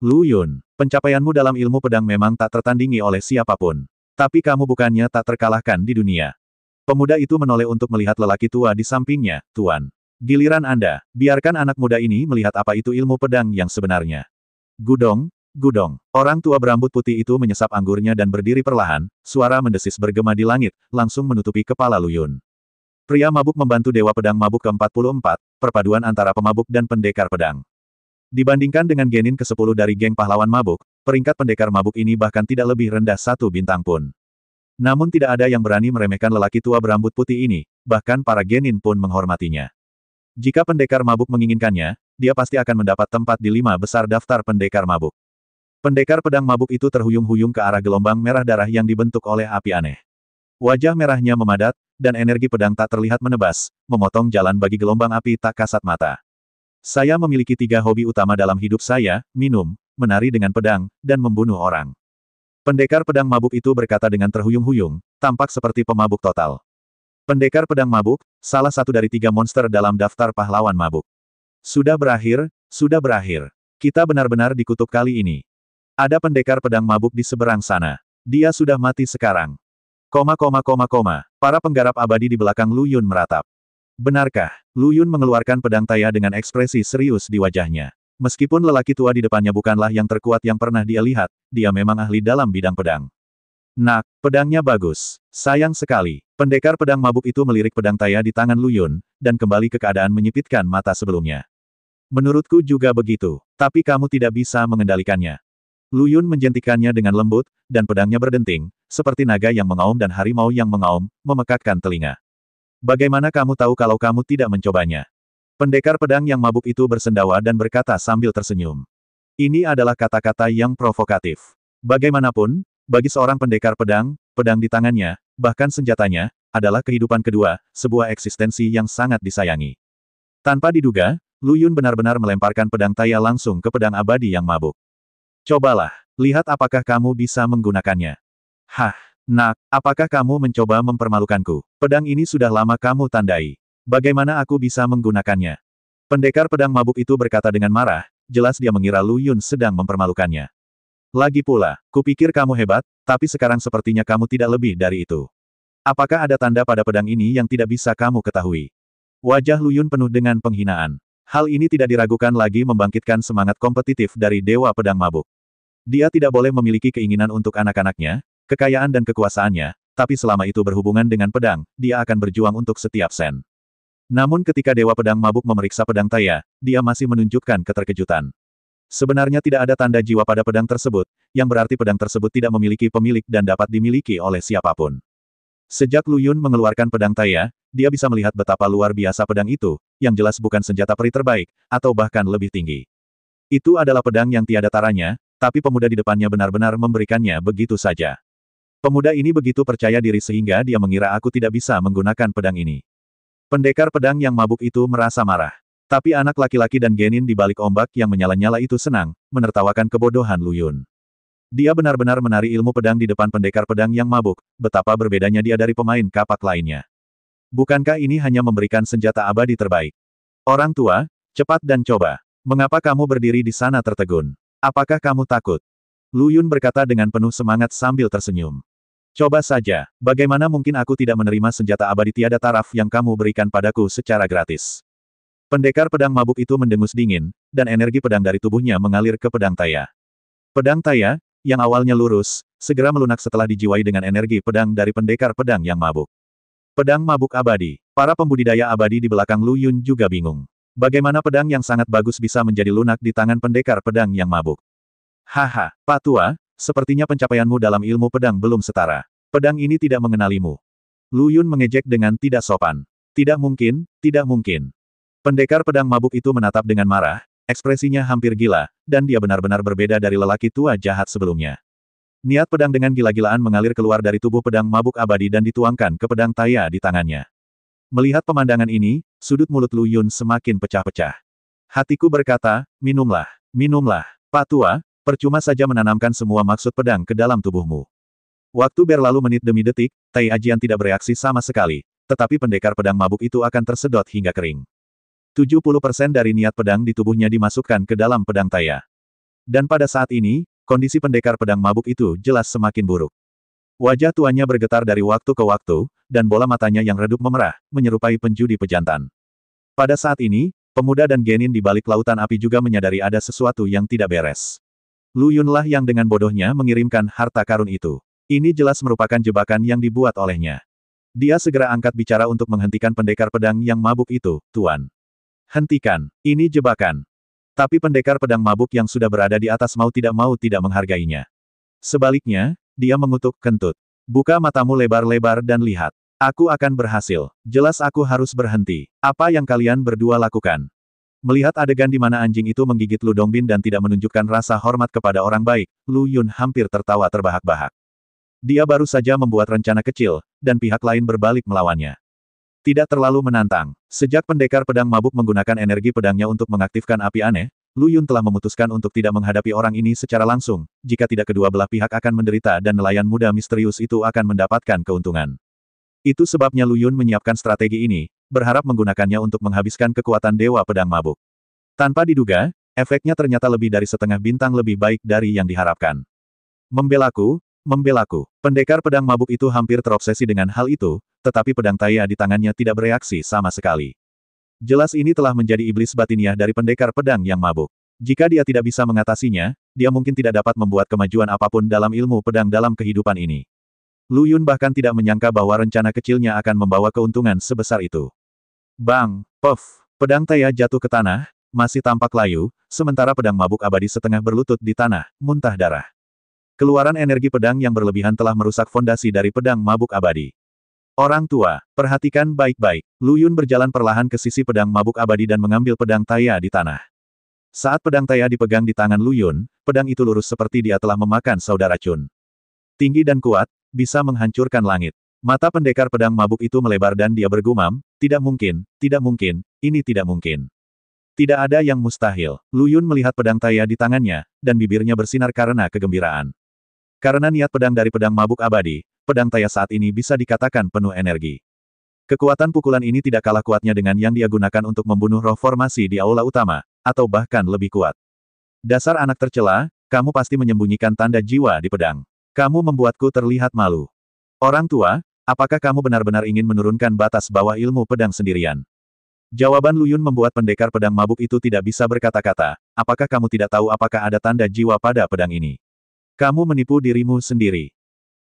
Lu Yun, pencapaianmu dalam ilmu pedang memang tak tertandingi oleh siapapun. Tapi kamu bukannya tak terkalahkan di dunia. Pemuda itu menoleh untuk melihat lelaki tua di sampingnya, Tuan. Giliran Anda, biarkan anak muda ini melihat apa itu ilmu pedang yang sebenarnya. Gudong, gudong. Orang tua berambut putih itu menyesap anggurnya dan berdiri perlahan, suara mendesis bergema di langit, langsung menutupi kepala Lu Yun. Pria mabuk membantu Dewa Pedang Mabuk ke-44, perpaduan antara pemabuk dan pendekar pedang. Dibandingkan dengan genin ke-10 dari geng pahlawan mabuk, peringkat pendekar mabuk ini bahkan tidak lebih rendah 1 bintang pun. Namun tidak ada yang berani meremehkan lelaki tua berambut putih ini, bahkan para genin pun menghormatinya. Jika pendekar mabuk menginginkannya, dia pasti akan mendapat tempat di 5 besar daftar pendekar mabuk. Pendekar pedang mabuk itu terhuyung-huyung ke arah gelombang merah darah yang dibentuk oleh api aneh. Wajah merahnya memadat, dan energi pedang tak terlihat menebas, memotong jalan bagi gelombang api tak kasat mata. Saya memiliki 3 hobi utama dalam hidup saya, minum, menari dengan pedang, dan membunuh orang. Pendekar pedang mabuk itu berkata dengan terhuyung-huyung, tampak seperti pemabuk total. Pendekar pedang mabuk, salah satu dari 3 monster dalam daftar pahlawan mabuk. Sudah berakhir, sudah berakhir. Kita benar-benar dikutuk kali ini. Ada pendekar pedang mabuk di seberang sana. Dia sudah mati sekarang. Para penggarap abadi di belakang Lu Yun meratap. Benarkah? Lu Yun mengeluarkan pedang taya dengan ekspresi serius di wajahnya. Meskipun lelaki tua di depannya bukanlah yang terkuat yang pernah dia lihat, dia memang ahli dalam bidang pedang. Nak, pedangnya bagus. Sayang sekali. Pendekar pedang mabuk itu melirik pedang taya di tangan Lu Yun, dan kembali ke keadaan menyipitkan mata sebelumnya. Menurutku juga begitu, tapi kamu tidak bisa mengendalikannya. Lu Yun menjentikannya dengan lembut, dan pedangnya berdenting, seperti naga yang mengaum dan harimau yang mengaum, memekakkan telinga. Bagaimana kamu tahu kalau kamu tidak mencobanya? Pendekar pedang yang mabuk itu bersendawa dan berkata sambil tersenyum. Ini adalah kata-kata yang provokatif. Bagaimanapun, bagi seorang pendekar pedang, pedang di tangannya, bahkan senjatanya, adalah kehidupan kedua, sebuah eksistensi yang sangat disayangi. Tanpa diduga, Lu Yun benar-benar melemparkan pedang taya langsung ke pedang abadi yang mabuk. Cobalah, lihat apakah kamu bisa menggunakannya. Hah, nak, apakah kamu mencoba mempermalukanku? Pedang ini sudah lama kamu tandai. Bagaimana aku bisa menggunakannya? Pendekar pedang mabuk itu berkata dengan marah, jelas dia mengira Lu Yun sedang mempermalukannya. Lagi pula, kupikir kamu hebat, tapi sekarang sepertinya kamu tidak lebih dari itu. Apakah ada tanda pada pedang ini yang tidak bisa kamu ketahui? Wajah Lu Yun penuh dengan penghinaan. Hal ini tidak diragukan lagi membangkitkan semangat kompetitif dari Dewa Pedang Mabuk. Dia tidak boleh memiliki keinginan untuk anak-anaknya, kekayaan dan kekuasaannya, tapi selama itu berhubungan dengan pedang, dia akan berjuang untuk setiap sen. Namun ketika Dewa Pedang Mabuk memeriksa pedang taya, dia masih menunjukkan keterkejutan. Sebenarnya tidak ada tanda jiwa pada pedang tersebut, yang berarti pedang tersebut tidak memiliki pemilik dan dapat dimiliki oleh siapapun. Sejak Lu Yun mengeluarkan pedang taya, dia bisa melihat betapa luar biasa pedang itu, yang jelas bukan senjata peri terbaik, atau bahkan lebih tinggi. Itu adalah pedang yang tiada taranya, tapi pemuda di depannya benar-benar memberikannya begitu saja. Pemuda ini begitu percaya diri sehingga dia mengira aku tidak bisa menggunakan pedang ini. Pendekar pedang yang mabuk itu merasa marah. Tapi anak laki-laki dan genin di balik ombak yang menyala-nyala itu senang, menertawakan kebodohan Lu Yun. Dia benar-benar menari ilmu pedang di depan pendekar pedang yang mabuk, betapa berbedanya dia dari pemain kapak lainnya. Bukankah ini hanya memberikan senjata abadi terbaik? Orang tua, cepat dan coba. Mengapa kamu berdiri di sana tertegun? Apakah kamu takut? Lu Yun berkata dengan penuh semangat sambil tersenyum. Coba saja, bagaimana mungkin aku tidak menerima senjata abadi tiada taraf yang kamu berikan padaku secara gratis? Pendekar pedang mabuk itu mendengus dingin, dan energi pedang dari tubuhnya mengalir ke pedang taya. Pedang taya, yang awalnya lurus, segera melunak setelah dijiwai dengan energi pedang dari pendekar pedang yang mabuk. Pedang mabuk abadi. Para pembudidaya abadi di belakang Lu Yun juga bingung. Bagaimana pedang yang sangat bagus bisa menjadi lunak di tangan pendekar pedang yang mabuk? Haha, Pak Tua, sepertinya pencapaianmu dalam ilmu pedang belum setara. Pedang ini tidak mengenalimu. Lu Yun mengejek dengan tidak sopan. Tidak mungkin, tidak mungkin. Pendekar pedang mabuk itu menatap dengan marah, ekspresinya hampir gila, dan dia benar-benar berbeda dari lelaki tua jahat sebelumnya. Niat pedang dengan gila-gilaan mengalir keluar dari tubuh pedang mabuk abadi dan dituangkan ke pedang taya di tangannya. Melihat pemandangan ini, sudut mulut Lu Yun semakin pecah-pecah. Hatiku berkata, minumlah, minumlah. Pak Tua, percuma saja menanamkan semua maksud pedang ke dalam tubuhmu. Waktu berlalu menit demi detik, Tai Ajian tidak bereaksi sama sekali, tetapi pendekar pedang mabuk itu akan tersedot hingga kering. 70% dari niat pedang di tubuhnya dimasukkan ke dalam pedang taya. Dan pada saat ini, kondisi pendekar pedang mabuk itu jelas semakin buruk. Wajah tuannya bergetar dari waktu ke waktu, dan bola matanya yang redup memerah, menyerupai penjudi pejantan. Pada saat ini, pemuda dan genin di balik lautan api juga menyadari ada sesuatu yang tidak beres. Lu Yunlah yang dengan bodohnya mengirimkan harta karun itu. Ini jelas merupakan jebakan yang dibuat olehnya. Dia segera angkat bicara untuk menghentikan pendekar pedang yang mabuk itu, Tuan. Hentikan, ini jebakan. Tapi pendekar pedang mabuk yang sudah berada di atas mau tidak menghargainya. Sebaliknya, dia mengutuk kentut. Buka matamu lebar-lebar dan lihat. Aku akan berhasil. Jelas aku harus berhenti. Apa yang kalian berdua lakukan? Melihat adegan di mana anjing itu menggigit Lu Dongbin dan tidak menunjukkan rasa hormat kepada orang baik, Lu Yun hampir tertawa terbahak-bahak. Dia baru saja membuat rencana kecil, dan pihak lain berbalik melawannya. Tidak terlalu menantang. Sejak pendekar pedang mabuk menggunakan energi pedangnya untuk mengaktifkan api aneh, Lu Yun telah memutuskan untuk tidak menghadapi orang ini secara langsung, jika tidak kedua belah pihak akan menderita dan nelayan muda misterius itu akan mendapatkan keuntungan. Itu sebabnya Lu Yun menyiapkan strategi ini, berharap menggunakannya untuk menghabiskan kekuatan Dewa Pedang Mabuk. Tanpa diduga, efeknya ternyata lebih dari setengah bintang lebih baik dari yang diharapkan. Membelaku, membelaku. Pendekar pedang mabuk itu hampir terobsesi dengan hal itu, tetapi pedang Taya di tangannya tidak bereaksi sama sekali. Jelas ini telah menjadi iblis batiniah dari pendekar pedang yang mabuk. Jika dia tidak bisa mengatasinya, dia mungkin tidak dapat membuat kemajuan apapun dalam ilmu pedang dalam kehidupan ini. Lu Yun bahkan tidak menyangka bahwa rencana kecilnya akan membawa keuntungan sebesar itu. Bang! Puff! Pedang Taya jatuh ke tanah, masih tampak layu, sementara pedang mabuk abadi setengah berlutut di tanah, muntah darah. Keluaran energi pedang yang berlebihan telah merusak fondasi dari pedang mabuk abadi. Orang tua, perhatikan baik-baik. Lu Yun berjalan perlahan ke sisi pedang mabuk abadi dan mengambil pedang Taya di tanah. Saat pedang Taya dipegang di tangan Lu Yun, pedang itu lurus seperti dia telah memakan saudara Chun. Tinggi dan kuat, bisa menghancurkan langit. Mata pendekar pedang mabuk itu melebar dan dia bergumam, tidak mungkin, ini tidak mungkin. Tidak ada yang mustahil. Lu Yun melihat pedang Taya di tangannya, dan bibirnya bersinar karena kegembiraan. Karena niat pedang dari pedang mabuk abadi, pedang Taya saat ini bisa dikatakan penuh energi. Kekuatan pukulan ini tidak kalah kuatnya dengan yang dia gunakan untuk membunuh roh formasi di aula utama, atau bahkan lebih kuat. Dasar anak tercela, kamu pasti menyembunyikan tanda jiwa di pedang. Kamu membuatku terlihat malu. Orang tua, apakah kamu benar-benar ingin menurunkan batas bawah ilmu pedang sendirian? Jawaban Lu Yun membuat pendekar pedang mabuk itu tidak bisa berkata-kata, apakah kamu tidak tahu apakah ada tanda jiwa pada pedang ini? Kamu menipu dirimu sendiri.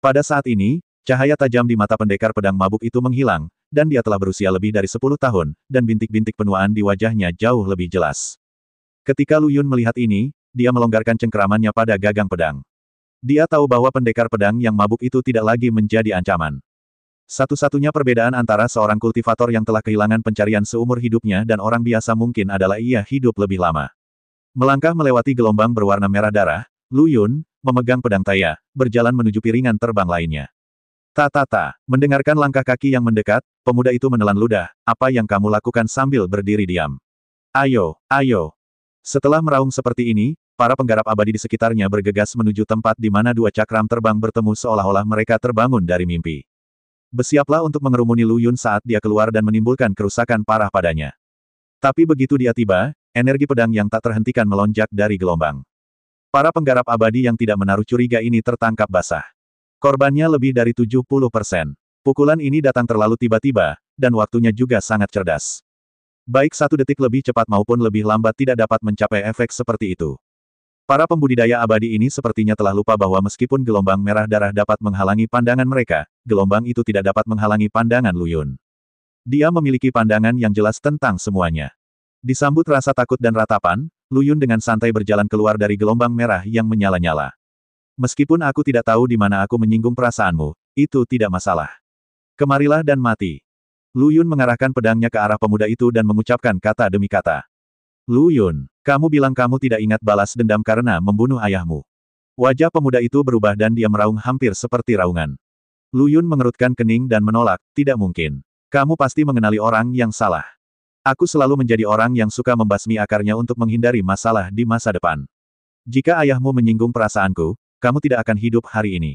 Pada saat ini, cahaya tajam di mata pendekar pedang mabuk itu menghilang, dan dia telah berusia lebih dari 10 tahun, dan bintik-bintik penuaan di wajahnya jauh lebih jelas. Ketika Lu Yun melihat ini, dia melonggarkan cengkeramannya pada gagang pedang. Dia tahu bahwa pendekar pedang yang mabuk itu tidak lagi menjadi ancaman. Satu-satunya perbedaan antara seorang kultivator yang telah kehilangan pencarian seumur hidupnya dan orang biasa mungkin adalah ia hidup lebih lama. Melangkah melewati gelombang berwarna merah darah, Lu Yun, memegang pedang Taya, berjalan menuju piringan terbang lainnya. Mendengarkan langkah kaki yang mendekat, pemuda itu menelan ludah, apa yang kamu lakukan sambil berdiri diam? Ayo! Setelah meraung seperti ini, para penggarap abadi di sekitarnya bergegas menuju tempat di mana dua cakram terbang bertemu seolah-olah mereka terbangun dari mimpi. Bersiaplah untuk mengerumuni Lu Yun saat dia keluar dan menimbulkan kerusakan parah padanya. Tapi begitu dia tiba, energi pedang yang tak terhentikan melonjak dari gelombang. Para penggarap abadi yang tidak menaruh curiga ini tertangkap basah. Korbannya lebih dari 70%. Pukulan ini datang terlalu tiba-tiba, dan waktunya juga sangat cerdas. Baik 1 detik lebih cepat maupun lebih lambat tidak dapat mencapai efek seperti itu. Para pembudidaya abadi ini sepertinya telah lupa bahwa meskipun gelombang merah darah dapat menghalangi pandangan mereka, gelombang itu tidak dapat menghalangi pandangan Lu Yun. Dia memiliki pandangan yang jelas tentang semuanya. Disambut rasa takut dan ratapan, Lu Yun dengan santai berjalan keluar dari gelombang merah yang menyala-nyala. Meskipun aku tidak tahu di mana aku menyinggung perasaanmu, itu tidak masalah. Kemarilah dan mati. Lu Yun mengarahkan pedangnya ke arah pemuda itu dan mengucapkan kata demi kata. Lu Yun, kamu bilang kamu tidak ingat balas dendam karena membunuh ayahmu. Wajah pemuda itu berubah dan dia meraung hampir seperti raungan. Lu Yun mengerutkan kening dan menolak, tidak mungkin. Kamu pasti mengenali orang yang salah. Aku selalu menjadi orang yang suka membasmi akarnya untuk menghindari masalah di masa depan. Jika ayahmu menyinggung perasaanku, kamu tidak akan hidup hari ini.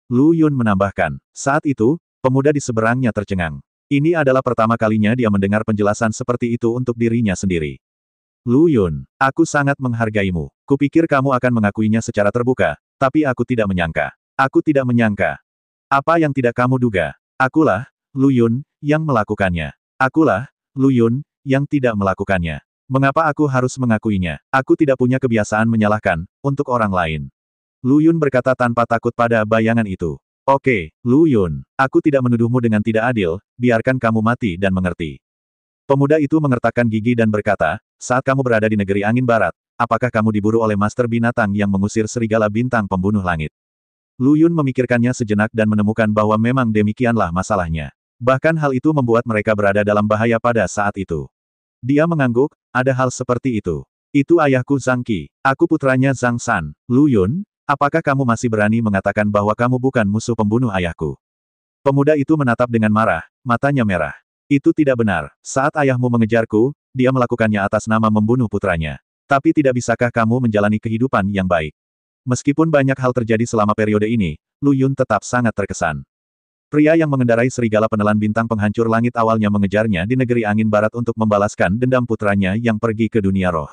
Lu Yun menambahkan. Saat itu, pemuda di seberangnya tercengang. Ini adalah pertama kalinya dia mendengar penjelasan seperti itu untuk dirinya sendiri. Lu Yun, aku sangat menghargaimu. Kupikir kamu akan mengakuinya secara terbuka, tapi aku tidak menyangka. Aku tidak menyangka. Apa yang tidak kamu duga? Akulah, Lu Yun, yang melakukannya. Akulah, Lu Yun, yang tidak melakukannya. Mengapa aku harus mengakuinya? Aku tidak punya kebiasaan menyalahkan, untuk orang lain. Lu Yun berkata tanpa takut pada bayangan itu. Oke, Lu Yun, aku tidak menuduhmu dengan tidak adil, biarkan kamu mati dan mengerti. Pemuda itu mengertakkan gigi dan berkata, saat kamu berada di negeri angin barat, apakah kamu diburu oleh Master Binatang yang mengusir serigala bintang pembunuh langit? Lu Yun memikirkannya sejenak dan menemukan bahwa memang demikianlah masalahnya. Bahkan hal itu membuat mereka berada dalam bahaya pada saat itu. Dia mengangguk, ada hal seperti itu. Itu ayahku Zhang Qi. Aku putranya Zhang San. Lu Yun, apakah kamu masih berani mengatakan bahwa kamu bukan musuh pembunuh ayahku? Pemuda itu menatap dengan marah, matanya merah. Itu tidak benar. Saat ayahmu mengejarku, dia melakukannya atas nama membunuh putranya. Tapi tidak bisakah kamu menjalani kehidupan yang baik? Meskipun banyak hal terjadi selama periode ini, Lu Yun tetap sangat terkesan. Pria yang mengendarai serigala penelan bintang penghancur langit awalnya mengejarnya di negeri angin barat untuk membalaskan dendam putranya yang pergi ke dunia roh.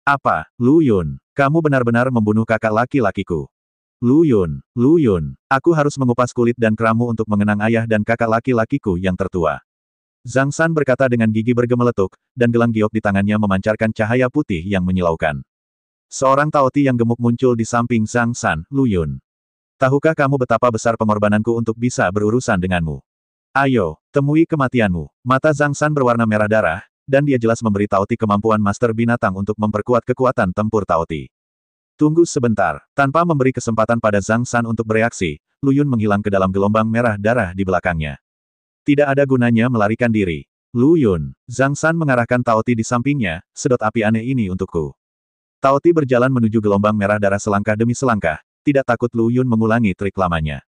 Apa, Lu Yun? Kamu benar-benar membunuh kakak laki-lakiku. Lu Yun, aku harus mengupas kulit dan keramu untuk mengenang ayah dan kakak laki-lakiku yang tertua. Zhang San berkata dengan gigi bergemeletuk, dan gelang giok di tangannya memancarkan cahaya putih yang menyilaukan. Seorang Taoti yang gemuk muncul di samping Zhang San, Lu Yun. Tahukah kamu betapa besar pengorbananku untuk bisa berurusan denganmu? Ayo, temui kematianmu. Mata Zhang San berwarna merah darah, dan dia jelas memberi Taoti kemampuan Master Binatang untuk memperkuat kekuatan tempur Taoti. Tunggu sebentar. Tanpa memberi kesempatan pada Zhang San untuk bereaksi, Lu Yun menghilang ke dalam gelombang merah darah di belakangnya. Tidak ada gunanya melarikan diri. Lu Yun, Zhang San mengarahkan Taoti di sampingnya, sedot api aneh ini untukku. Taoti berjalan menuju gelombang merah darah selangkah demi selangkah, tidak takut Lu Yun mengulangi trik lamanya.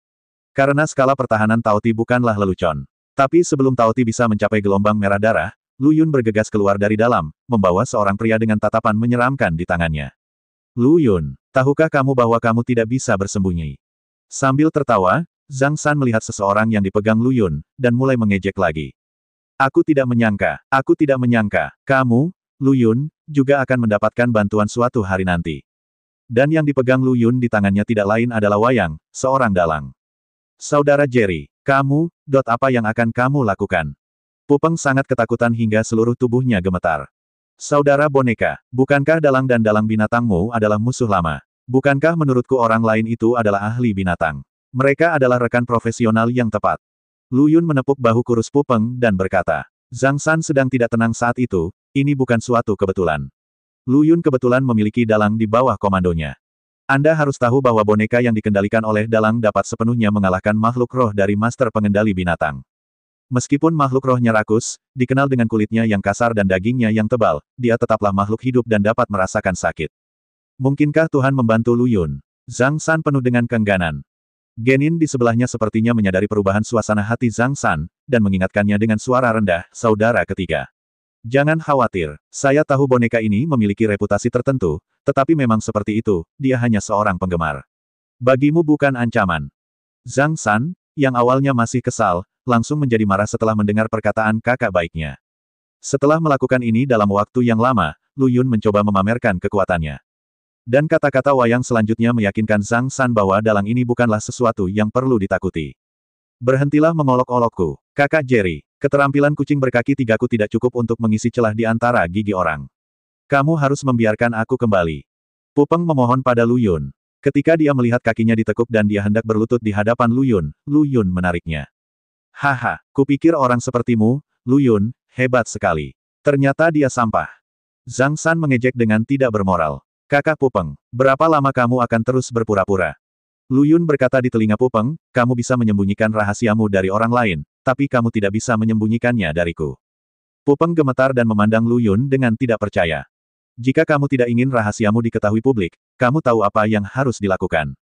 Karena skala pertahanan Taoti bukanlah lelucon. Tapi sebelum Taoti bisa mencapai gelombang merah darah, Lu Yun bergegas keluar dari dalam, membawa seorang pria dengan tatapan menyeramkan di tangannya. Lu Yun, tahukah kamu bahwa kamu tidak bisa bersembunyi? Sambil tertawa, Zhang San melihat seseorang yang dipegang Lu Yun, dan mulai mengejek lagi. Aku tidak menyangka, kamu, Lu Yun, juga akan mendapatkan bantuan suatu hari nanti. Dan yang dipegang Lu Yun di tangannya tidak lain adalah Wayang, seorang dalang. Saudara Jerry, kamu, apa yang akan kamu lakukan? Pupeng sangat ketakutan hingga seluruh tubuhnya gemetar. Saudara boneka, bukankah dalang dan dalang binatangmu adalah musuh lama? Bukankah menurutku orang lain itu adalah ahli binatang? Mereka adalah rekan profesional yang tepat. Lu Yun menepuk bahu kurus Pupeng dan berkata, Zhang San sedang tidak tenang saat itu, ini bukan suatu kebetulan. Lu Yun kebetulan memiliki dalang di bawah komandonya. Anda harus tahu bahwa boneka yang dikendalikan oleh dalang dapat sepenuhnya mengalahkan makhluk roh dari master pengendali binatang. Meskipun makhluk rohnya rakus, dikenal dengan kulitnya yang kasar dan dagingnya yang tebal, dia tetaplah makhluk hidup dan dapat merasakan sakit. Mungkinkah Tuhan membantu Lu Yun? Zhang San penuh dengan keengganan. Genin di sebelahnya sepertinya menyadari perubahan suasana hati Zhang San, dan mengingatkannya dengan suara rendah, saudara ketiga. Jangan khawatir, saya tahu boneka ini memiliki reputasi tertentu, tetapi memang seperti itu, dia hanya seorang penggemar. Bagimu bukan ancaman. Zhang San, yang awalnya masih kesal, langsung menjadi marah setelah mendengar perkataan kakak baiknya. Setelah melakukan ini dalam waktu yang lama, Lu Yun mencoba memamerkan kekuatannya. Dan kata-kata Wayang selanjutnya meyakinkan Zhang San bahwa dalang ini bukanlah sesuatu yang perlu ditakuti. Berhentilah mengolok-olokku, kakak Jerry. Keterampilan kucing berkaki tigaku tidak cukup untuk mengisi celah di antara gigi orang. Kamu harus membiarkan aku kembali. Pupeng memohon pada Lu Yun. Ketika dia melihat kakinya ditekuk dan dia hendak berlutut di hadapan Lu Yun menariknya. Haha, kupikir orang sepertimu, Lu Yun, hebat sekali. Ternyata dia sampah. Zhang San mengejek dengan tidak bermoral. Kakak Pupeng, berapa lama kamu akan terus berpura-pura? Lu Yun berkata di telinga Pupeng, kamu bisa menyembunyikan rahasiamu dari orang lain, tapi kamu tidak bisa menyembunyikannya dariku. Pupeng gemetar dan memandang Lu Yun dengan tidak percaya. Jika kamu tidak ingin rahasiamu diketahui publik, kamu tahu apa yang harus dilakukan.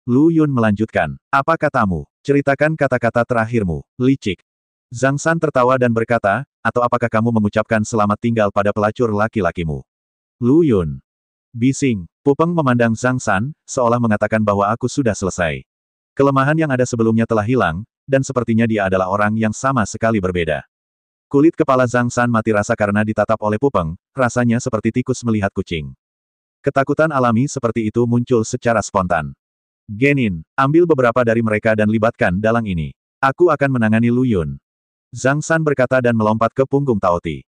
Lu Yun melanjutkan, apa katamu? Ceritakan kata-kata terakhirmu, licik. Zhang San tertawa dan berkata, atau apakah kamu mengucapkan selamat tinggal pada pelacur laki-lakimu? Lu Yun. Bising. Pupeng memandang Zhang San, seolah mengatakan bahwa aku sudah selesai. Kelemahan yang ada sebelumnya telah hilang, dan sepertinya dia adalah orang yang sama sekali berbeda. Kulit kepala Zhang San mati rasa karena ditatap oleh Pupeng, rasanya seperti tikus melihat kucing. Ketakutan alami seperti itu muncul secara spontan. Genin, ambil beberapa dari mereka dan libatkan dalang ini. Aku akan menangani Lu Yun. Zhang San berkata dan melompat ke punggung Tao Ti.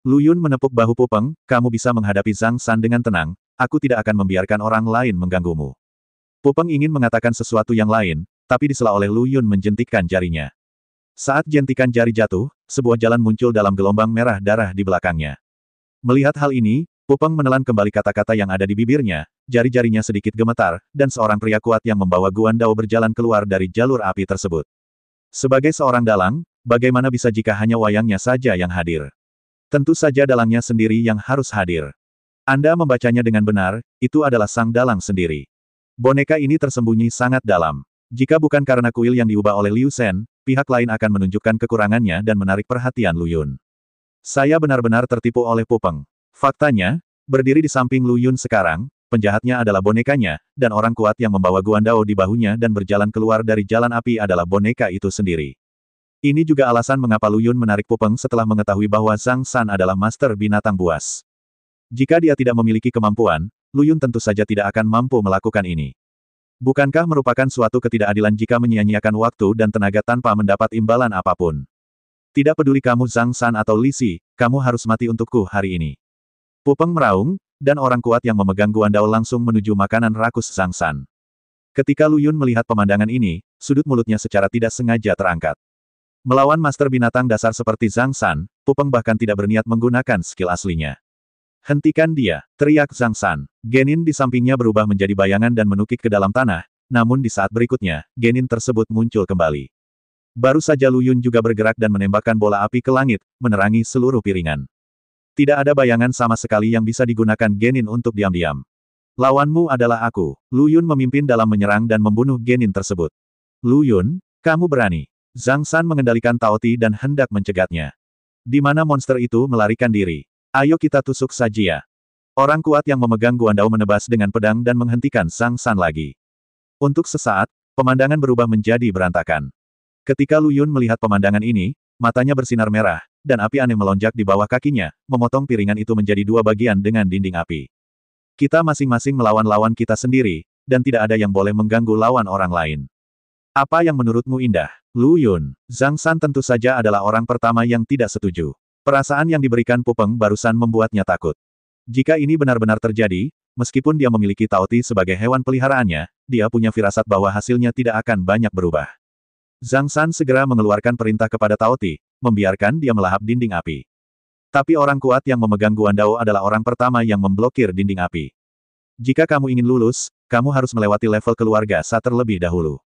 Lu Yun menepuk bahu Pupeng, kamu bisa menghadapi Zhang San dengan tenang, aku tidak akan membiarkan orang lain mengganggumu. Pupeng ingin mengatakan sesuatu yang lain, tapi disela oleh Lu Yun menjentikkan jarinya. Saat jentikan jari jatuh, sebuah jalan muncul dalam gelombang merah darah di belakangnya. Melihat hal ini, Pupeng menelan kembali kata-kata yang ada di bibirnya, jari-jarinya sedikit gemetar, dan seorang pria kuat yang membawa Guan Dao berjalan keluar dari jalur api tersebut. Sebagai seorang dalang, bagaimana bisa jika hanya wayangnya saja yang hadir? Tentu saja dalangnya sendiri yang harus hadir. Anda membacanya dengan benar, itu adalah sang dalang sendiri. Boneka ini tersembunyi sangat dalam. Jika bukan karena kuil yang diubah oleh Liu Shen, pihak lain akan menunjukkan kekurangannya dan menarik perhatian Lu Yun. Saya benar-benar tertipu oleh Pupeng. Faktanya, berdiri di samping Lu Yun sekarang, penjahatnya adalah bonekanya, dan orang kuat yang membawa Guan Dao di bahunya dan berjalan keluar dari jalan api adalah boneka itu sendiri. Ini juga alasan mengapa Lu Yun menarik Pupeng setelah mengetahui bahwa Zhang San adalah master binatang buas. Jika dia tidak memiliki kemampuan, Lu Yun tentu saja tidak akan mampu melakukan ini. Bukankah merupakan suatu ketidakadilan jika menyia-nyiakan waktu dan tenaga tanpa mendapat imbalan apapun? Tidak peduli kamu Zhang San atau Li Si, kamu harus mati untukku hari ini. Pupeng meraung, dan orang kuat yang memegang Guan Dao langsung menuju makanan rakus Zhang San. Ketika Lu Yun melihat pemandangan ini, sudut mulutnya secara tidak sengaja terangkat. Melawan master binatang dasar seperti Zhang San, Pupeng bahkan tidak berniat menggunakan skill aslinya. Hentikan dia, teriak Zhang San. Genin di sampingnya berubah menjadi bayangan dan menukik ke dalam tanah, namun di saat berikutnya, Genin tersebut muncul kembali. Baru saja Lu Yun juga bergerak dan menembakkan bola api ke langit, menerangi seluruh piringan. Tidak ada bayangan sama sekali yang bisa digunakan Genin untuk diam-diam. Lawanmu adalah aku. Lu Yun memimpin dalam menyerang dan membunuh Genin tersebut. Lu Yun, kamu berani. Zhang San mengendalikan Tao Ti dan hendak mencegatnya. Di mana monster itu melarikan diri? Ayo kita tusuk saja. Orang kuat yang memegang Guan Dao menebas dengan pedang dan menghentikan Zhang San lagi. Untuk sesaat, pemandangan berubah menjadi berantakan. Ketika Lu Yun melihat pemandangan ini, matanya bersinar merah, dan api aneh melonjak di bawah kakinya, memotong piringan itu menjadi dua bagian dengan dinding api. Kita masing-masing melawan lawan kita sendiri, dan tidak ada yang boleh mengganggu lawan orang lain. Apa yang menurutmu indah? Lu Yun, Zhang San tentu saja adalah orang pertama yang tidak setuju. Perasaan yang diberikan Pupeng barusan membuatnya takut. Jika ini benar-benar terjadi, meskipun dia memiliki Tao Ti sebagai hewan peliharaannya, dia punya firasat bahwa hasilnya tidak akan banyak berubah. Zhang San segera mengeluarkan perintah kepada Tao Ti, membiarkan dia melahap dinding api. Tapi orang kuat yang memegang Guan Dao adalah orang pertama yang memblokir dinding api. Jika kamu ingin lulus, kamu harus melewati level keluarga Sa terlebih dahulu.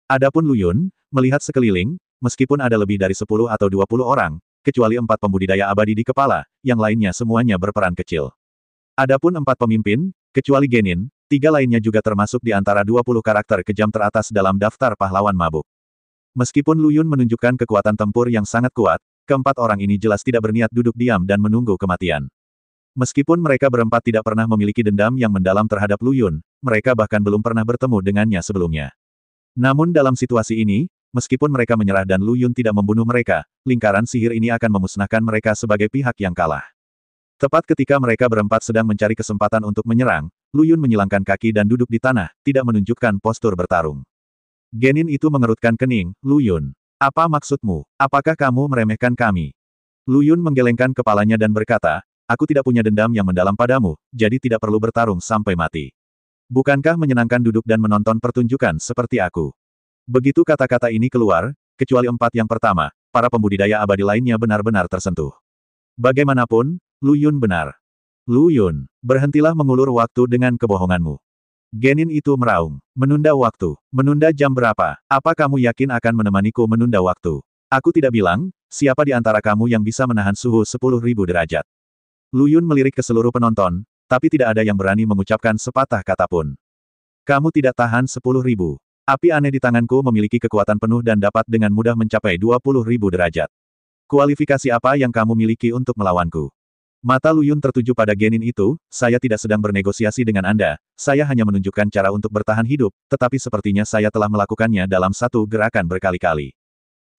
Adapun Lu Yun, melihat sekeliling, meskipun ada lebih dari 10 atau 20 orang, kecuali 4 pembudidaya abadi di kepala, yang lainnya semuanya berperan kecil. Adapun 4 pemimpin, kecuali Genin, 3 lainnya juga termasuk di antara 20 karakter kejam teratas dalam daftar pahlawan mabuk. Meskipun Lu Yun menunjukkan kekuatan tempur yang sangat kuat, keempat orang ini jelas tidak berniat duduk diam dan menunggu kematian. Meskipun mereka berempat tidak pernah memiliki dendam yang mendalam terhadap Lu Yun, mereka bahkan belum pernah bertemu dengannya sebelumnya. Namun dalam situasi ini, meskipun mereka menyerah dan Lu Yun tidak membunuh mereka, lingkaran sihir ini akan memusnahkan mereka sebagai pihak yang kalah. Tepat ketika mereka berempat sedang mencari kesempatan untuk menyerang, Lu Yun menyilangkan kaki dan duduk di tanah, tidak menunjukkan postur bertarung. Genin itu mengerutkan kening, Lu Yun. Apa maksudmu? Apakah kamu meremehkan kami? Lu Yun menggelengkan kepalanya dan berkata, aku tidak punya dendam yang mendalam padamu, jadi tidak perlu bertarung sampai mati. Bukankah menyenangkan duduk dan menonton pertunjukan seperti aku? Begitu kata-kata ini keluar, kecuali 4 yang pertama, para pembudidaya abadi lainnya benar-benar tersentuh. Bagaimanapun, Lu Yun benar. Lu Yun, berhentilah mengulur waktu dengan kebohonganmu. Genin itu meraung. Menunda waktu. Menunda jam berapa? Apa kamu yakin akan menemaniku menunda waktu? Aku tidak bilang, siapa di antara kamu yang bisa menahan suhu 10.000 derajat. Lu Yun melirik ke seluruh penonton, tapi tidak ada yang berani mengucapkan sepatah kata pun. Kamu tidak tahan 10.000. Api aneh di tanganku memiliki kekuatan penuh dan dapat dengan mudah mencapai 20.000 derajat. Kualifikasi apa yang kamu miliki untuk melawanku? Mata Lu Yun tertuju pada Genin itu, saya tidak sedang bernegosiasi dengan Anda, saya hanya menunjukkan cara untuk bertahan hidup, tetapi sepertinya saya telah melakukannya dalam satu gerakan berkali-kali.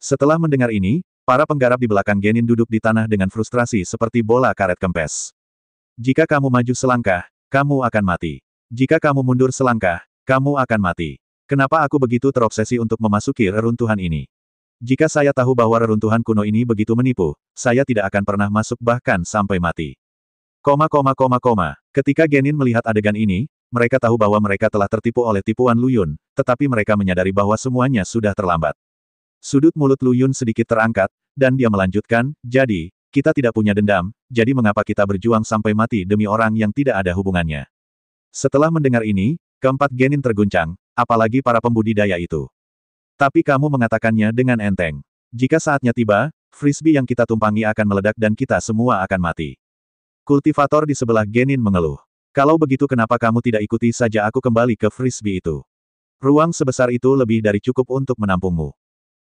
Setelah mendengar ini, Para penggarap di belakang Genin duduk di tanah dengan frustrasi seperti bola karet kempes. Jika kamu maju selangkah, kamu akan mati. Jika kamu mundur selangkah, kamu akan mati. Kenapa aku begitu terobsesi untuk memasuki reruntuhan ini? Jika saya tahu bahwa reruntuhan kuno ini begitu menipu, saya tidak akan pernah masuk bahkan sampai mati. Ketika Genin melihat adegan ini, mereka tahu bahwa mereka telah tertipu oleh tipuan Lu Yun, tetapi mereka menyadari bahwa semuanya sudah terlambat. Sudut mulut Lu Yun sedikit terangkat, dan dia melanjutkan, jadi, kita tidak punya dendam, jadi mengapa kita berjuang sampai mati demi orang yang tidak ada hubungannya? Setelah mendengar ini, keempat Genin terguncang, apalagi para pembudidaya itu. Tapi kamu mengatakannya dengan enteng. Jika saatnya tiba, frisbee yang kita tumpangi akan meledak dan kita semua akan mati. Kultivator di sebelah Genin mengeluh. Kalau begitu kenapa kamu tidak ikuti saja aku kembali ke frisbee itu? Ruang sebesar itu lebih dari cukup untuk menampungmu.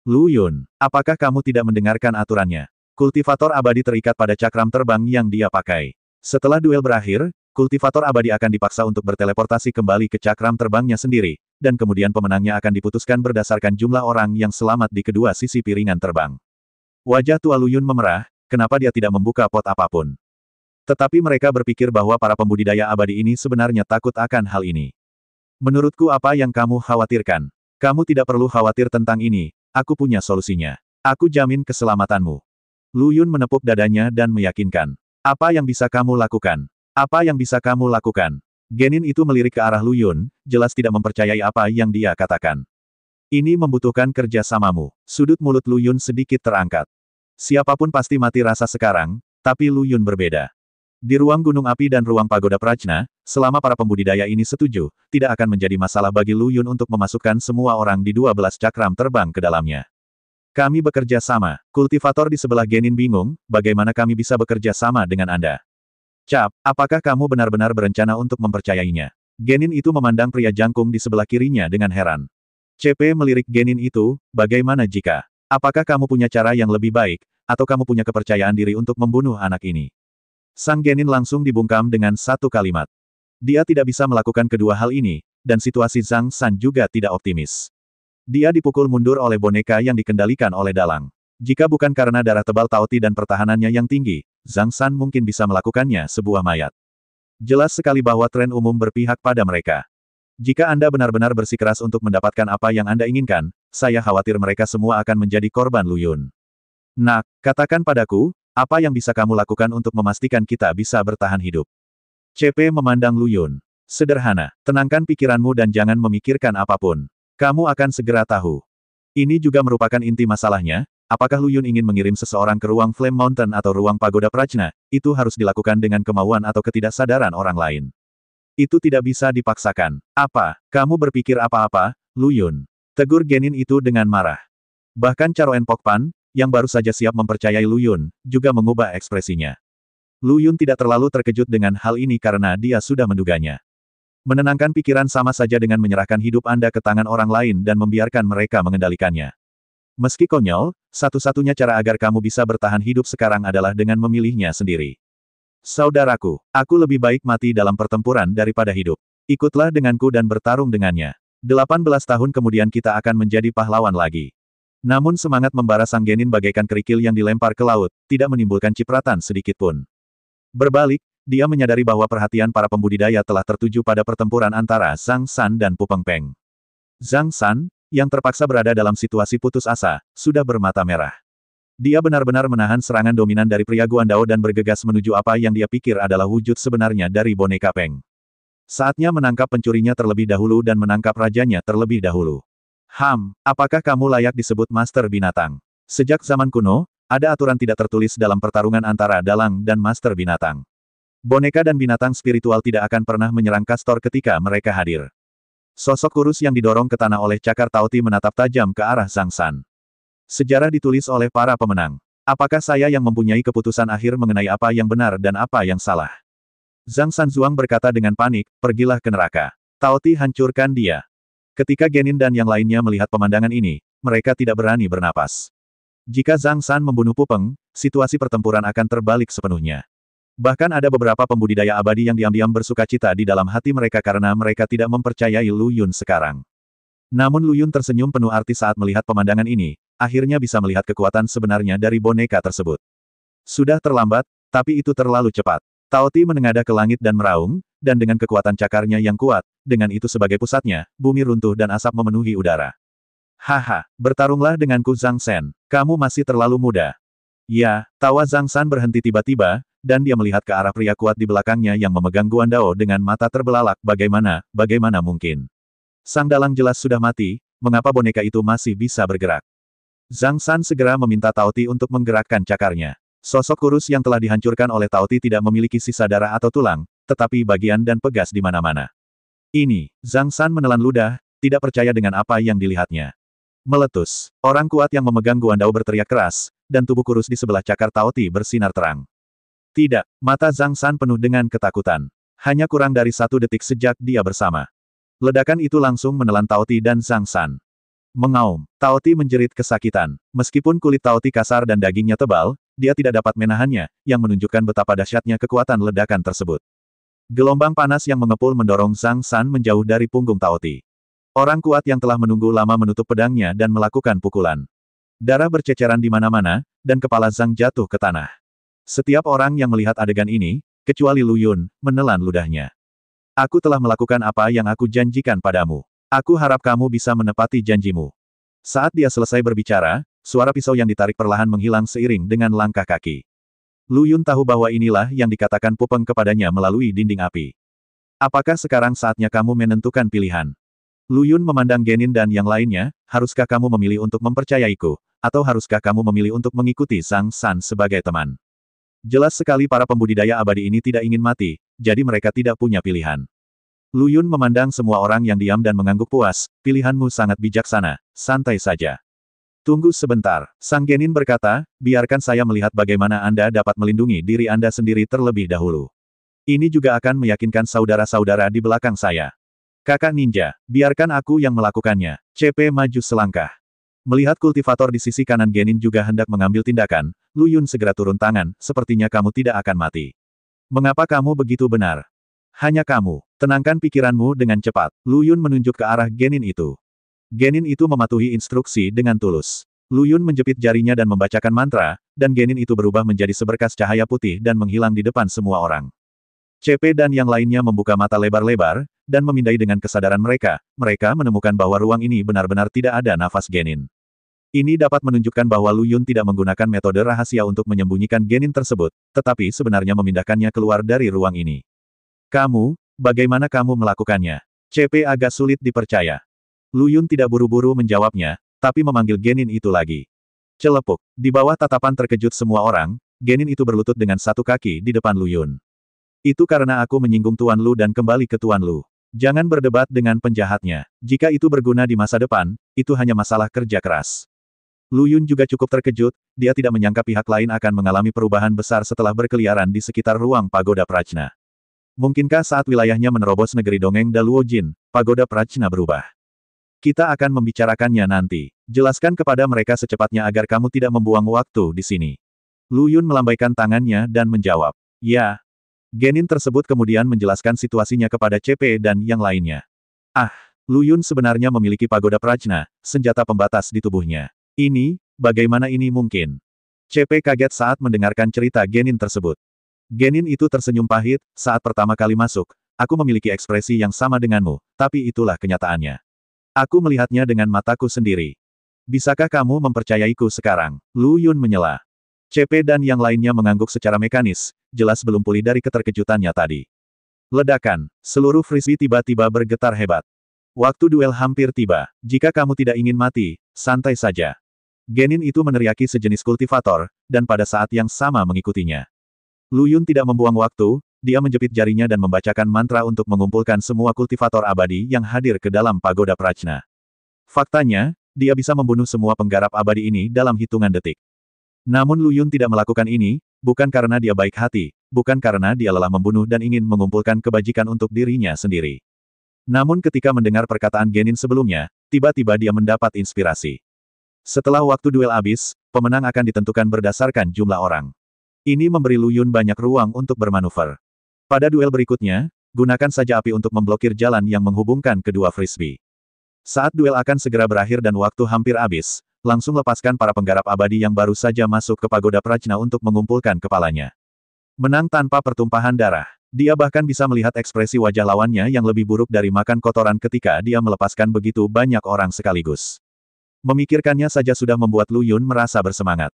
Lu Yun, apakah kamu tidak mendengarkan aturannya? Kultivator abadi terikat pada cakram terbang yang dia pakai. Setelah duel berakhir, kultivator abadi akan dipaksa untuk berteleportasi kembali ke cakram terbangnya sendiri, dan kemudian pemenangnya akan diputuskan berdasarkan jumlah orang yang selamat di kedua sisi piringan terbang. Wajah tua Lu Yun memerah, kenapa dia tidak membuka pot apapun? Tetapi mereka berpikir bahwa para pembudidaya abadi ini sebenarnya takut akan hal ini. Menurutku apa yang kamu khawatirkan? Kamu tidak perlu khawatir tentang ini. Aku punya solusinya. Aku jamin keselamatanmu. Lu Yun menepuk dadanya dan meyakinkan. Apa yang bisa kamu lakukan? Apa yang bisa kamu lakukan? Genin itu melirik ke arah Lu Yun, jelas tidak mempercayai apa yang dia katakan. Ini membutuhkan kerjasamamu. Sudut mulut Lu Yun sedikit terangkat. Siapapun pasti mati rasa sekarang, tapi Lu Yun berbeda. Di ruang gunung api dan ruang pagoda Prajna, selama para pembudidaya ini setuju, tidak akan menjadi masalah bagi Lu Yun untuk memasukkan semua orang di 12 cakram terbang ke dalamnya. Kami bekerja sama. Kultivator di sebelah Genin bingung, bagaimana kami bisa bekerja sama dengan Anda? Cap, apakah kamu benar-benar berencana untuk mempercayainya? Genin itu memandang pria jangkung di sebelah kirinya dengan heran. CP melirik Genin itu, bagaimana jika? Apakah kamu punya cara yang lebih baik, atau kamu punya kepercayaan diri untuk membunuh anak ini? Sang Genin langsung dibungkam dengan satu kalimat. Dia tidak bisa melakukan kedua hal ini, dan situasi Zhang San juga tidak optimis. Dia dipukul mundur oleh boneka yang dikendalikan oleh dalang. Jika bukan karena darah tebal Taoti dan pertahanannya yang tinggi, Zhang San mungkin bisa melakukannya sebuah mayat. Jelas sekali bahwa tren umum berpihak pada mereka. Jika Anda benar-benar bersikeras untuk mendapatkan apa yang Anda inginkan, saya khawatir mereka semua akan menjadi korban Lu Yun. Nak, katakan padaku, apa yang bisa kamu lakukan untuk memastikan kita bisa bertahan hidup? CP memandang Lu Yun. Sederhana, tenangkan pikiranmu dan jangan memikirkan apapun. Kamu akan segera tahu. Ini juga merupakan inti masalahnya, apakah Lu Yun ingin mengirim seseorang ke ruang Flame Mountain atau ruang pagoda Prajna, itu harus dilakukan dengan kemauan atau ketidaksadaran orang lain. Itu tidak bisa dipaksakan. Apa, kamu berpikir apa-apa, Lu Yun? Tegur Genin itu dengan marah. Bahkan Caroen Pokpan, yang baru saja siap mempercayai Lu Yun, juga mengubah ekspresinya. Lu Yun tidak terlalu terkejut dengan hal ini karena dia sudah menduganya. Menenangkan pikiran sama saja dengan menyerahkan hidup Anda ke tangan orang lain dan membiarkan mereka mengendalikannya. Meski konyol, satu-satunya cara agar kamu bisa bertahan hidup sekarang adalah dengan memilihnya sendiri. Saudaraku, aku lebih baik mati dalam pertempuran daripada hidup. Ikutlah denganku dan bertarung dengannya. 18 tahun kemudian kita akan menjadi pahlawan lagi. Namun semangat membara Sang Genin bagaikan kerikil yang dilempar ke laut, tidak menimbulkan cipratan sedikitpun. Berbalik, dia menyadari bahwa perhatian para pembudidaya telah tertuju pada pertempuran antara Zhang San dan Pu Pengpeng. Zhang San, yang terpaksa berada dalam situasi putus asa, sudah bermata merah. Dia benar-benar menahan serangan dominan dari pria Guandao dan bergegas menuju apa yang dia pikir adalah wujud sebenarnya dari boneka Peng. Saatnya menangkap pencurinya terlebih dahulu dan menangkap rajanya terlebih dahulu. Apakah kamu layak disebut Master Binatang? Sejak zaman kuno, ada aturan tidak tertulis dalam pertarungan antara dalang dan Master Binatang. Boneka dan binatang spiritual tidak akan pernah menyerang Kastor ketika mereka hadir. Sosok kurus yang didorong ke tanah oleh cakar Taoti menatap tajam ke arah Zhang San. Sejarah ditulis oleh para pemenang. Apakah saya yang mempunyai keputusan akhir mengenai apa yang benar dan apa yang salah? Zhang Sanzuang berkata dengan panik, pergilah ke neraka. Taoti hancurkan dia. Ketika Genin dan yang lainnya melihat pemandangan ini, mereka tidak berani bernapas. Jika Zhang San membunuh Pu Peng, situasi pertempuran akan terbalik sepenuhnya. Bahkan ada beberapa pembudidaya abadi yang diam-diam bersukacita di dalam hati mereka karena mereka tidak mempercayai Lu Yun sekarang. Namun Lu Yun tersenyum penuh arti saat melihat pemandangan ini, akhirnya bisa melihat kekuatan sebenarnya dari boneka tersebut. Sudah terlambat, tapi itu terlalu cepat. Tao Ti menengadah ke langit dan meraung, dan dengan kekuatan cakarnya yang kuat, dengan itu sebagai pusatnya, bumi runtuh dan asap memenuhi udara. Haha, bertarunglah denganku Zhang Shen, kamu masih terlalu muda. Ya, tawa Zhang Shan berhenti tiba-tiba, dan dia melihat ke arah pria kuat di belakangnya yang memegang Guandao dengan mata terbelalak. Bagaimana mungkin? Sang dalang jelas sudah mati, mengapa boneka itu masih bisa bergerak? Zhang Shan segera meminta Tao Ti untuk menggerakkan cakarnya. Sosok kurus yang telah dihancurkan oleh Tao Ti tidak memiliki sisa darah atau tulang, tetapi bagian dan pegas di mana-mana. Ini, Zhang Shan menelan ludah, tidak percaya dengan apa yang dilihatnya. Meletus, orang kuat yang memegang Guandao berteriak keras, dan tubuh kurus di sebelah cakar Tao Ti bersinar terang. Tidak, mata Zhang Shan penuh dengan ketakutan. Hanya kurang dari 1 detik sejak dia bersama. Ledakan itu langsung menelan Tao Ti dan Zhang Shan. Mengaum, Tao Ti menjerit kesakitan. Meskipun kulit Tao Ti kasar dan dagingnya tebal, dia tidak dapat menahannya, yang menunjukkan betapa dahsyatnya kekuatan ledakan tersebut. Gelombang panas yang mengepul mendorong Zhang Shan menjauh dari punggung Tao Ti. Orang kuat yang telah menunggu lama menutup pedangnya dan melakukan pukulan. Darah berceceran di mana-mana, dan kepala Zhang jatuh ke tanah. Setiap orang yang melihat adegan ini, kecuali Lu Yun, menelan ludahnya. Aku telah melakukan apa yang aku janjikan padamu. Aku harap kamu bisa menepati janjimu. Saat dia selesai berbicara, suara pisau yang ditarik perlahan menghilang seiring dengan langkah kaki. Lu Yun tahu bahwa inilah yang dikatakan Pupeng kepadanya melalui dinding api. Apakah sekarang saatnya kamu menentukan pilihan? Lu Yun memandang Genin dan yang lainnya, haruskah kamu memilih untuk mempercayaiku, atau haruskah kamu memilih untuk mengikuti Zhang Shan sebagai teman? Jelas sekali para pembudidaya abadi ini tidak ingin mati, jadi mereka tidak punya pilihan. Lu Yun memandang semua orang yang diam dan mengangguk puas, pilihanmu sangat bijaksana, santai saja. Tunggu sebentar, Sang Genin berkata, biarkan saya melihat bagaimana Anda dapat melindungi diri Anda sendiri terlebih dahulu. Ini juga akan meyakinkan saudara-saudara di belakang saya. Kakak ninja, biarkan aku yang melakukannya. CP maju selangkah. Melihat kultivator di sisi kanan Genin juga hendak mengambil tindakan, Lu Yun segera turun tangan, sepertinya kamu tidak akan mati. Mengapa kamu begitu benar? Hanya kamu. Tenangkan pikiranmu dengan cepat. Lu Yun menunjuk ke arah Genin itu. Genin itu mematuhi instruksi dengan tulus. Lu Yun menjepit jarinya dan membacakan mantra, dan Genin itu berubah menjadi seberkas cahaya putih dan menghilang di depan semua orang. CP dan yang lainnya membuka mata lebar-lebar, dan memindai dengan kesadaran mereka, mereka menemukan bahwa ruang ini benar-benar tidak ada nafas Genin. Ini dapat menunjukkan bahwa Lu Yun tidak menggunakan metode rahasia untuk menyembunyikan Genin tersebut, tetapi sebenarnya memindahkannya keluar dari ruang ini. Kamu, bagaimana kamu melakukannya? CP agak sulit dipercaya. Lu Yun tidak buru-buru menjawabnya, tapi memanggil Genin itu lagi. Celepuk, di bawah tatapan terkejut semua orang, Genin itu berlutut dengan satu kaki di depan Lu Yun. Itu karena aku menyinggung Tuan Lu dan kembali ke Tuan Lu. Jangan berdebat dengan penjahatnya. Jika itu berguna di masa depan, itu hanya masalah kerja keras. Lu Yun juga cukup terkejut, dia tidak menyangka pihak lain akan mengalami perubahan besar setelah berkeliaran di sekitar ruang Pagoda Prajna. Mungkinkah saat wilayahnya menerobos negeri dongeng Daluojin, Pagoda Prajna berubah? Kita akan membicarakannya nanti. Jelaskan kepada mereka secepatnya agar kamu tidak membuang waktu di sini. Lu Yun melambaikan tangannya dan menjawab, ya. Genin tersebut kemudian menjelaskan situasinya kepada CP dan yang lainnya. Ah, Lu Yun sebenarnya memiliki Pagoda Prajna, senjata pembatas di tubuhnya. Ini, bagaimana ini mungkin? CP kaget saat mendengarkan cerita Genin tersebut. Genin itu tersenyum pahit, saat pertama kali masuk, aku memiliki ekspresi yang sama denganmu, tapi itulah kenyataannya. Aku melihatnya dengan mataku sendiri. Bisakah kamu mempercayaiku sekarang? Lu Yun menyela. CP dan yang lainnya mengangguk secara mekanis, jelas belum pulih dari keterkejutannya tadi. Ledakan, seluruh frisbee tiba-tiba bergetar hebat. Waktu duel hampir tiba, jika kamu tidak ingin mati, santai saja. Genin itu meneriaki sejenis kultivator, dan pada saat yang sama mengikutinya. Lu Yun tidak membuang waktu, dia menjepit jarinya dan membacakan mantra untuk mengumpulkan semua kultivator abadi yang hadir ke dalam Pagoda Prajna. Faktanya, dia bisa membunuh semua penggarap abadi ini dalam hitungan detik. Namun Lu Yun tidak melakukan ini, bukan karena dia baik hati, bukan karena dia lelah membunuh dan ingin mengumpulkan kebajikan untuk dirinya sendiri. Namun ketika mendengar perkataan Genin sebelumnya, tiba-tiba dia mendapat inspirasi. Setelah waktu duel habis, pemenang akan ditentukan berdasarkan jumlah orang. Ini memberi Lu Yun banyak ruang untuk bermanuver. Pada duel berikutnya, gunakan saja api untuk memblokir jalan yang menghubungkan kedua frisbee. Saat duel akan segera berakhir dan waktu hampir habis, langsung lepaskan para penggarap abadi yang baru saja masuk ke pagoda Prajna untuk mengumpulkan kepalanya. Menang tanpa pertumpahan darah. Dia bahkan bisa melihat ekspresi wajah lawannya yang lebih buruk dari makan kotoran ketika dia melepaskan begitu banyak orang sekaligus. Memikirkannya saja sudah membuat Lu Yun merasa bersemangat.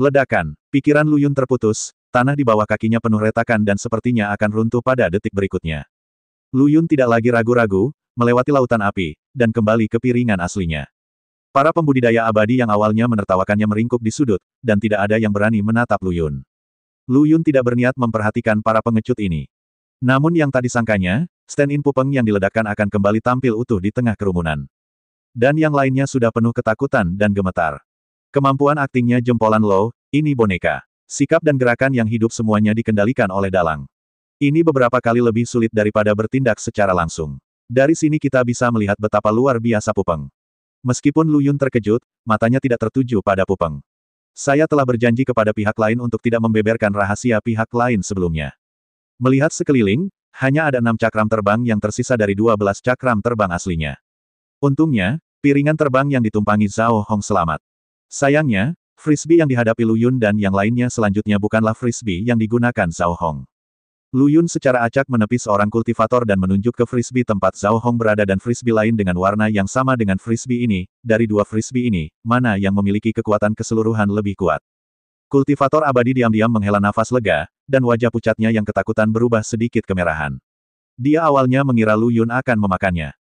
Ledakan. Pikiran Lu Yun terputus, tanah di bawah kakinya penuh retakan dan sepertinya akan runtuh pada detik berikutnya. Lu Yun tidak lagi ragu-ragu, melewati lautan api, dan kembali ke piringan aslinya. Para pembudidaya abadi yang awalnya menertawakannya meringkuk di sudut, dan tidak ada yang berani menatap Lu Yun. Lu Yun tidak berniat memperhatikan para pengecut ini. Namun yang tak disangkanya, stand-in Pupeng yang diledakkan akan kembali tampil utuh di tengah kerumunan. Dan yang lainnya sudah penuh ketakutan dan gemetar. Kemampuan aktingnya jempolan Lo, ini boneka. Sikap dan gerakan yang hidup semuanya dikendalikan oleh dalang. Ini beberapa kali lebih sulit daripada bertindak secara langsung. Dari sini kita bisa melihat betapa luar biasa Pupeng. Meskipun Lu Yun terkejut, matanya tidak tertuju pada Pupeng. Saya telah berjanji kepada pihak lain untuk tidak membeberkan rahasia pihak lain sebelumnya. Melihat sekeliling, hanya ada 6 cakram terbang yang tersisa dari 12 cakram terbang aslinya. Untungnya, piringan terbang yang ditumpangi Zhao Hong selamat. Sayangnya, frisbee yang dihadapi Lu Yun dan yang lainnya selanjutnya bukanlah frisbee yang digunakan Zhao Hong. Lu Yun secara acak menepis seorang kultivator dan menunjuk ke frisbee tempat Zhao Hong berada dan frisbee lain dengan warna yang sama dengan frisbee ini. Dari 2 frisbee ini, mana yang memiliki kekuatan keseluruhan lebih kuat? Kultivator abadi diam-diam menghela nafas lega, dan wajah pucatnya yang ketakutan berubah sedikit kemerahan. Dia awalnya mengira Lu Yun akan memakannya.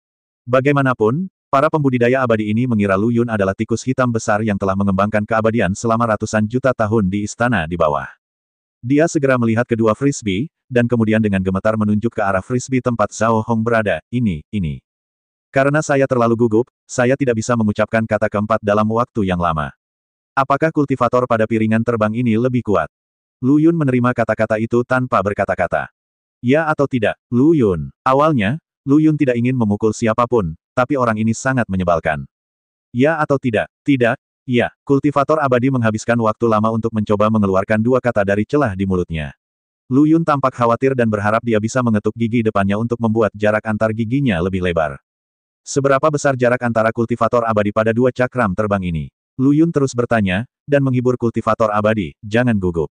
Bagaimanapun, para pembudidaya abadi ini mengira Lu Yun adalah tikus hitam besar yang telah mengembangkan keabadian selama ratusan juta tahun di istana di bawah. Dia segera melihat kedua frisbee, dan kemudian dengan gemetar menunjuk ke arah frisbee tempat Zhao Hong berada, ini. Karena saya terlalu gugup, saya tidak bisa mengucapkan kata keempat dalam waktu yang lama. Apakah kultivator pada piringan terbang ini lebih kuat? Lu Yun menerima kata-kata itu tanpa berkata-kata. Ya atau tidak, Lu Yun. Awalnya, Lu Yun tidak ingin memukul siapapun, tapi orang ini sangat menyebalkan. Ya atau tidak? Tidak. Ya, kultivator abadi menghabiskan waktu lama untuk mencoba mengeluarkan 2 kata dari celah di mulutnya. Lu Yun tampak khawatir dan berharap dia bisa mengetuk gigi depannya untuk membuat jarak antar giginya lebih lebar. Seberapa besar jarak antara kultivator abadi pada 2 cakram terbang ini? Lu Yun terus bertanya, dan menghibur kultivator abadi, jangan gugup.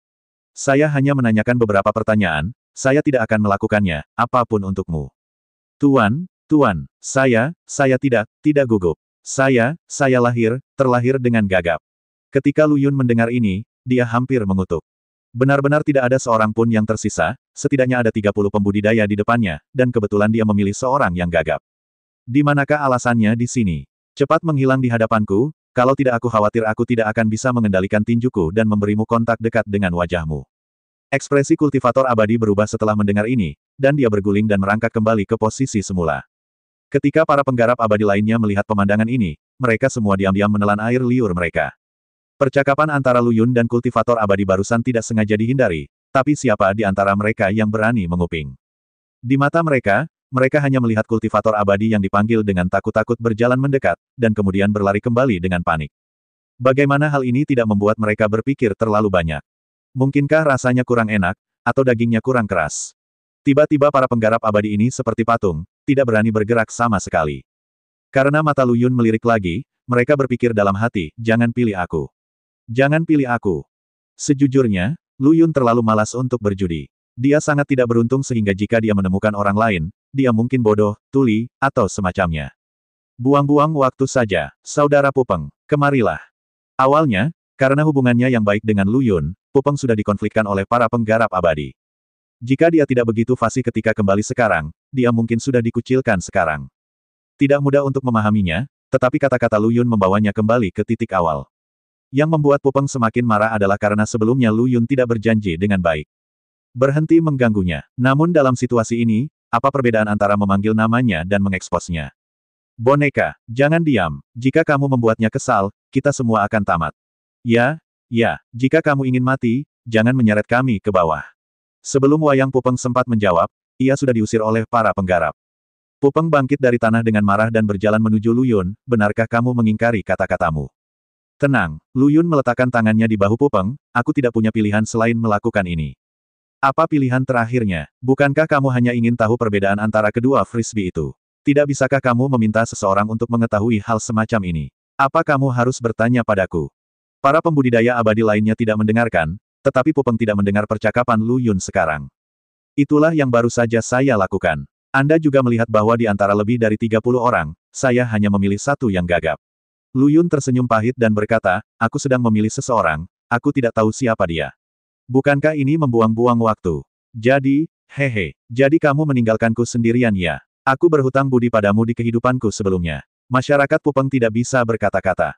Saya hanya menanyakan beberapa pertanyaan, saya tidak akan melakukannya, apapun untukmu. Tuan, saya tidak gugup. Saya terlahir dengan gagap. Ketika Lu Yun mendengar ini, dia hampir mengutuk. Benar-benar tidak ada seorang pun yang tersisa, setidaknya ada 30 pembudidaya di depannya, dan kebetulan dia memilih seorang yang gagap. Di manakah alasannya di sini? Cepat menghilang di hadapanku, kalau tidak aku khawatir aku tidak akan bisa mengendalikan tinjuku dan memberimu kontak dekat dengan wajahmu. Ekspresi kultivator abadi berubah setelah mendengar ini, dan dia berguling dan merangkak kembali ke posisi semula. Ketika para penggarap abadi lainnya melihat pemandangan ini, mereka semua diam-diam menelan air liur mereka. Percakapan antara Lu Yun dan kultivator abadi barusan tidak sengaja dihindari, tapi siapa di antara mereka yang berani menguping? Di mata mereka, mereka hanya melihat kultivator abadi yang dipanggil dengan takut-takut berjalan mendekat, dan kemudian berlari kembali dengan panik. Bagaimana hal ini tidak membuat mereka berpikir terlalu banyak? Mungkinkah rasanya kurang enak, atau dagingnya kurang keras? Tiba-tiba para penggarap abadi ini seperti patung, tidak berani bergerak sama sekali. Karena mata Lu Yun melirik lagi, mereka berpikir dalam hati, jangan pilih aku. Jangan pilih aku. Sejujurnya, Lu Yun terlalu malas untuk berjudi. Dia sangat tidak beruntung sehingga jika dia menemukan orang lain, dia mungkin bodoh, tuli, atau semacamnya. Buang-buang waktu saja, saudara Pupeng, kemarilah. Awalnya, karena hubungannya yang baik dengan Lu Yun, Pupeng sudah dikonflikkan oleh para penggarap abadi. Jika dia tidak begitu fasih ketika kembali sekarang, dia mungkin sudah dikucilkan sekarang. Tidak mudah untuk memahaminya, tetapi kata-kata Lu Yun membawanya kembali ke titik awal. Yang membuat Pupeng semakin marah adalah karena sebelumnya Lu Yun tidak berjanji dengan baik. Berhenti mengganggunya. Namun dalam situasi ini, apa perbedaan antara memanggil namanya dan mengeksposnya? Boneka, jangan diam. Jika kamu membuatnya kesal, kita semua akan tamat. Ya, jika kamu ingin mati, jangan menyeret kami ke bawah. Sebelum Wayang Pupeng sempat menjawab, ia sudah diusir oleh para penggarap. Pupeng bangkit dari tanah dengan marah dan berjalan menuju Lu Yun, benarkah kamu mengingkari kata-katamu? Tenang, Lu Yun meletakkan tangannya di bahu Pupeng, aku tidak punya pilihan selain melakukan ini. Apa pilihan terakhirnya? Bukankah kamu hanya ingin tahu perbedaan antara kedua frisbee itu? Tidak bisakah kamu meminta seseorang untuk mengetahui hal semacam ini? Apa kamu harus bertanya padaku? Para pembudidaya abadi lainnya tidak mendengarkan, tetapi Pupeng tidak mendengar percakapan Lu Yun sekarang. Itulah yang baru saja saya lakukan. Anda juga melihat bahwa di antara lebih dari 30 orang, saya hanya memilih satu yang gagap. Lu Yun tersenyum pahit dan berkata, aku sedang memilih seseorang, aku tidak tahu siapa dia. Bukankah ini membuang-buang waktu? Jadi, hehe, jadi kamu meninggalkanku sendirian ya? Aku berhutang budi padamu di kehidupanku sebelumnya. Masyarakat Pupeng tidak bisa berkata-kata.